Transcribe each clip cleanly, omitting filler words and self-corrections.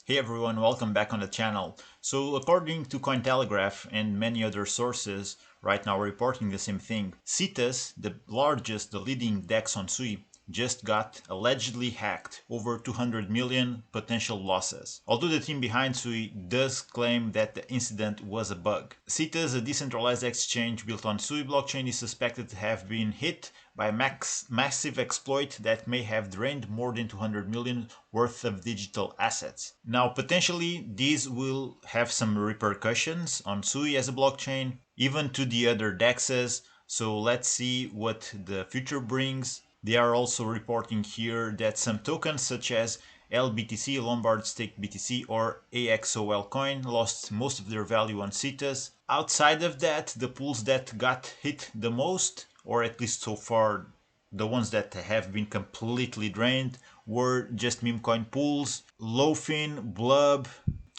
Hey everyone, welcome back on the channel. So according to Cointelegraph and many other sources right now reporting the same thing, CETUS, the leading DEX on SUI, just got allegedly hacked, over 200 million potential losses. Although the team behind SUI does claim that the incident was a bug. CETUS, a decentralized exchange built on SUI blockchain, is suspected to have been hit by a massive exploit that may have drained more than 200 million worth of digital assets. Now, potentially, these will have some repercussions on SUI as a blockchain, even to the other DEXs. So let's see what the future brings. They are also reporting here that some tokens such as LBTC, Lombard Stake BTC, or AXOL coin lost most of their value on CETUS. Outside of that, the pools that got hit the most, or at least so far the ones that have been completely drained, were just meme coin pools, Lofin, Blub.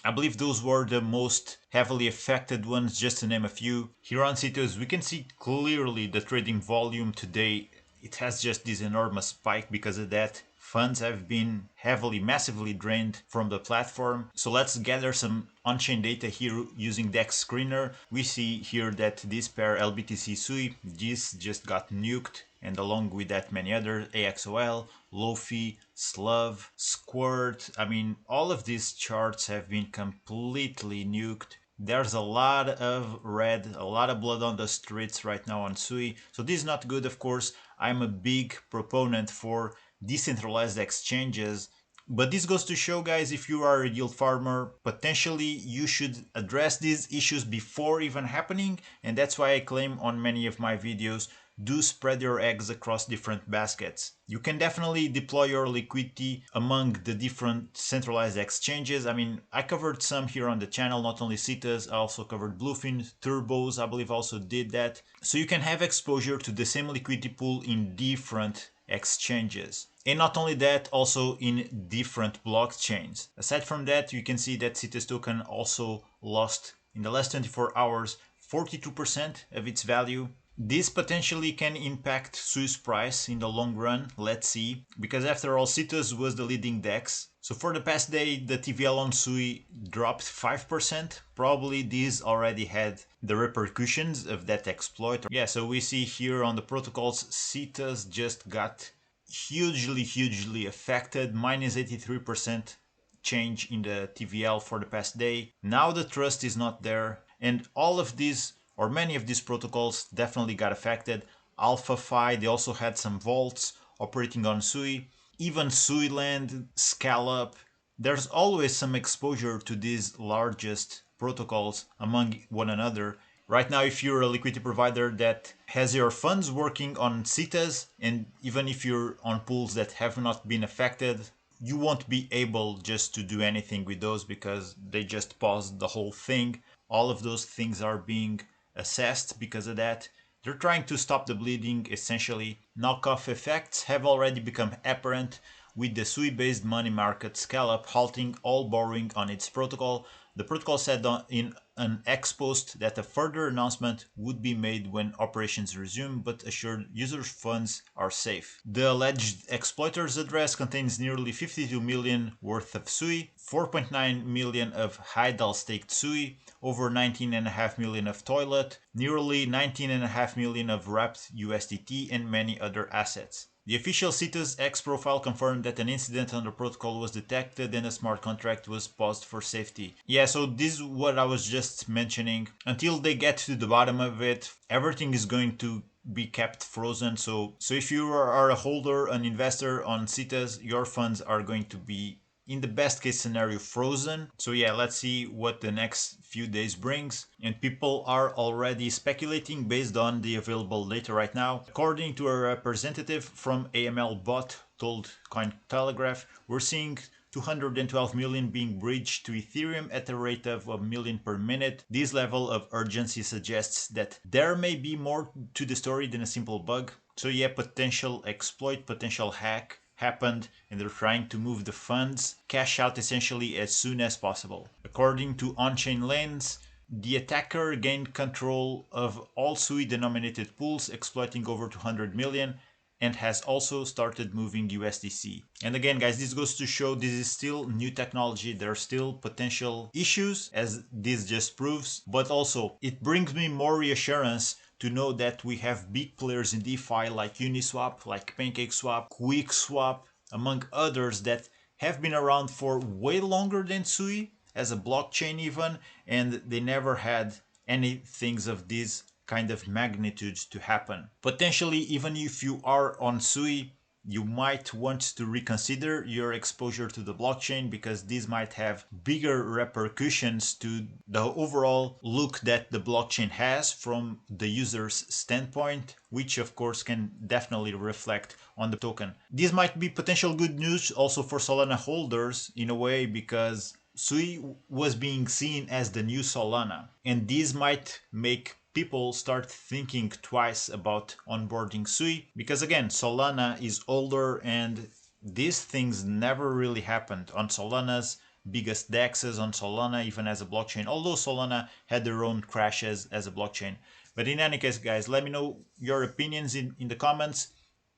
I believe those were the most heavily affected ones, just to name a few. Here on CETUS, we can see clearly the trading volume today. It has just this enormous spike. Because of that, funds have been massively drained from the platform. So let's gather some on-chain data here using DEX Screener. We see here that this pair LBTC SUI, this just got nuked, and along with that many others, AXOL, Lofi, Slav, Squirt. I mean, all of these charts have been completely nuked. There's a lot of red, a lot of blood on the streets right now on SUI. So this is not good, of course. I'm a big proponent for decentralized exchanges. But this goes to show, guys, if you are a yield farmer, potentially you should address these issues before even happening. And that's why I claim on many of my videos, do spread your eggs across different baskets. You can definitely deploy your liquidity among the different centralized exchanges. I mean, I covered some here on the channel, not only CETUS, I also covered Bluefin, Turbos, I believe also did that. So you can have exposure to the same liquidity pool in different exchanges. And not only that, also in different blockchains. Aside from that, you can see that CETUS token also lost in the last 24 hours 42% of its value. This potentially can impact SUI's price in the long run, let's see, because after all, CETUS was the leading DEX. So for the past day, the TVL on SUI dropped 5%. Probably this already had the repercussions of that exploit. Yeah, so we see here on the protocols, CETUS just got hugely affected, minus 83% change in the TVL for the past day. Now the trust is not there, and all of these, or many of these protocols, definitely got affected. AlphaFi, they also had some vaults operating on SUI. Even SUIland, Scallop. There's always some exposure to these largest protocols among one another. Right now, if you're a liquidity provider that has your funds working on CETUS, and even if you're on pools that have not been affected, you won't be able just to do anything with those because they just paused the whole thing. All of those things are being assessed because of that. They're trying to stop the bleeding, essentially. Knockoff effects have already become apparent, with the SUI-based money market Scallop halting all borrowing on its protocol. The protocol said in an X post that a further announcement would be made when operations resume, but assured users' funds are safe. The alleged exploiter's address contains nearly 52 million worth of SUI, 4.9 million of Hydal staked SUI, over 19.5 million of Toilet, nearly 19.5 million of wrapped USDT, and many other assets. The official CETUS X profile confirmed that an incident on the protocol was detected and a smart contract was paused for safety. Yeah, so this is what I was just mentioning. Until they get to the bottom of it, everything is going to be kept frozen. So if you are a holder, an investor on CETUS, your funds are going to be, in the best case scenario, frozen. So yeah, let's see what the next few days brings. And people are already speculating based on the available data right now. According to a representative from AML Bot told Cointelegraph, we're seeing 212 million being bridged to Ethereum at a rate of 1 million per minute. This level of urgency suggests that there may be more to the story than a simple bug. So yeah, potential exploit, potential hack happened, and they're trying to move the funds, cash out essentially as soon as possible. According to on-chain lanes, the attacker gained control of all SUI denominated pools, exploiting over 200 million. and has also started moving USDC. And again, guys, this goes to show this is still new technology. There are still potential issues, as this just proves, but also it brings me more reassurance to know that we have big players in DeFi like Uniswap, like PancakeSwap, QuickSwap, among others that have been around for way longer than Sui as a blockchain even, and they never had any things of this kind of magnitude to happen. Potentially, even if you are on Sui, you might want to reconsider your exposure to the blockchain, because this might have bigger repercussions to the overall look that the blockchain has from the user's standpoint, which of course can definitely reflect on the token. This might be potential good news also for Solana holders in a way, because Sui was being seen as the new Solana, and this might make people start thinking twice about onboarding Sui, because again, Solana is older and these things never really happened on Solana's biggest dexes, on Solana even as a blockchain, although Solana had their own crashes as a blockchain. But in any case, guys, let me know your opinions in the comments.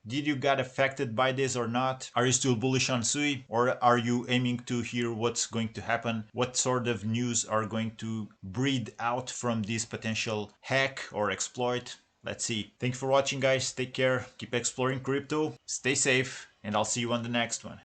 Did you get affected by this or not? Are you still bullish on Sui, or are you aiming to hear what's going to happen? What sort of news are going to breed out from this potential hack or exploit? Let's see. Thank you for watching, guys. Take care. Keep exploring crypto. Stay safe, and I'll see you on the next one.